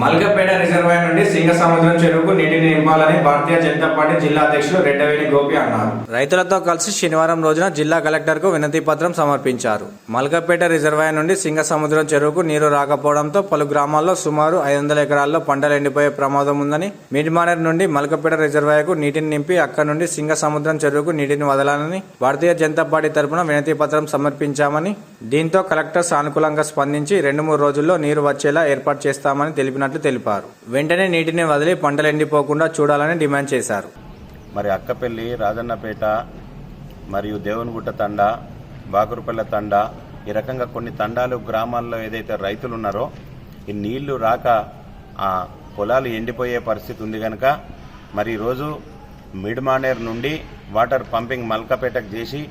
Malkapet reservoir నుండి సింగసముద్రం చెరువుకు నీటిని నింపాలని భారతీయ జనతా పార్టీ జిల్లా అధ్యక్షులు రెడ్డవేణి గోపి అన్నారు. రైతులతో కలిసి శనివారం రోజున జిల్లా కలెక్టర్కు వినతి పత్రం సమర్పించారు. మల్కపేట రిజర్వాయర్ నుండి సింగసముద్రం చెరువుకు నీరు రాకపోవడంతో పలు గ్రామాల్లో సుమారు 500 ఎకరాల్లో పంటలు ఎండిపోయే ప్రమాదం ఉందని, మిడ్మానేర్ నుండి మల్కపేట రిజర్వాయర్కు నీటిని నింపి అక్కడి నుండి సింగసముద్రం చెరువుకు నీటిని వదలాలని భారతీయ జనతా పార్టీ తరపున వినతి పత్రం సమర్పించామని, దీంతో కలెక్టర్ సానుకూలంగా స్పందించి 2-3 రోజుల్లో నీరు వచ్చేలా ఏర్పాటు చేస్తామని తెలిపినట్లు తెలిపారు. వెంటనే నీటిని వదిలి పంటలు ఎండిపోకుండా చూడాలని డిమాండ్ చేశారు. మరి అక్కపల్లి, రాజన్నపేట మరియు దేవునిగుట్ట తండా, బాకురుపల్లె తండా, ఈ రకంగా కొన్ని తండాలు గ్రామాల్లో ఏదైతే రైతులు ఉన్నారో ఈ నీళ్లు రాక ఆ పొలాలు ఎండిపోయే పరిస్థితి ఉంది కనుక మరి ఈరోజు మిడ్మానేర్ నుండి వాటర్ పంపింగ్ మల్కపేటకు చేసి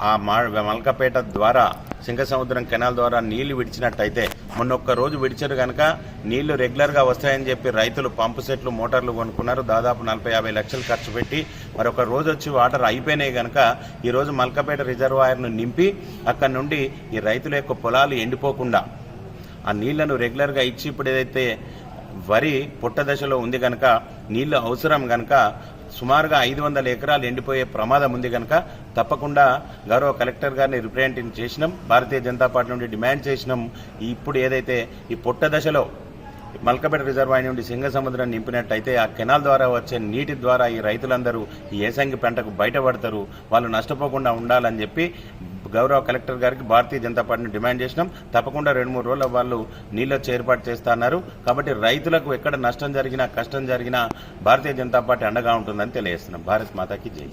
ఆ మల్కపేట ద్వారా సింగసముద్రం కెనాల్ ద్వారా నీళ్లు విడిచినట్టయితే, మొన్నొక్క రోజు విడిచారు కనుక నీళ్లు రెగ్యులర్గా వస్తాయని చెప్పి రైతులు పంపు సెట్లు, మోటార్లు కొనుక్కున్నారు. దాదాపు 40-50 లక్షలు ఖర్చు పెట్టి మరొక రోజు వచ్చి వాటర్ అయిపోయినాయి కనుక ఈరోజు మల్కపేట రిజర్వాయర్ను నింపి అక్కడి నుండి ఈ రైతుల యొక్క పొలాలు ఎండిపోకుండా ఆ నీళ్లను రెగ్యులర్గా ఇచ్చి, ఇప్పుడు ఏదైతే వరి పుట్ట దశలో ఉంది కనుక నీళ్లు అవసరం కనుక సుమారుగా 500 ఎకరాలు ఎండిపోయే ప్రమాదం ఉంది కనుక తప్పకుండా గౌరవ కలెక్టర్ గారిని రిప్రజెంట్ చేసినాం. భారతీయ జనతా పార్టీ నుండి డిమాండ్ చేసినాం. ఇప్పుడు ఏదైతే ఈ పుట్ట దశలో మల్కపేట రిజర్వాయర్ నుండి సింగసముద్రం నింపినట్టయితే ఆ కెనాల్ ద్వారా వచ్చే నీటి ద్వారా ఈ రైతులందరూ ఈ ఏసంగి పంటకు బయటపడతారు, వాళ్ళు నష్టపోకుండా ఉండాలని చెప్పి గౌరవ కలెక్టర్ గారికి భారతీయ జనతా పార్టీని డిమాండ్ చేసినాం. తప్పకుండా 2-3 రోజుల వాళ్ళు నీళ్ళు వచ్చి ఏర్పాటు చేస్తున్నారు. కాబట్టి రైతులకు ఎక్కడ నష్టం జరిగినా, కష్టం జరిగినా భారతీయ జనతా పార్టీ అండగా ఉంటుందని తెలియజేస్తున్నాం. భారత్ మాతాకి జై.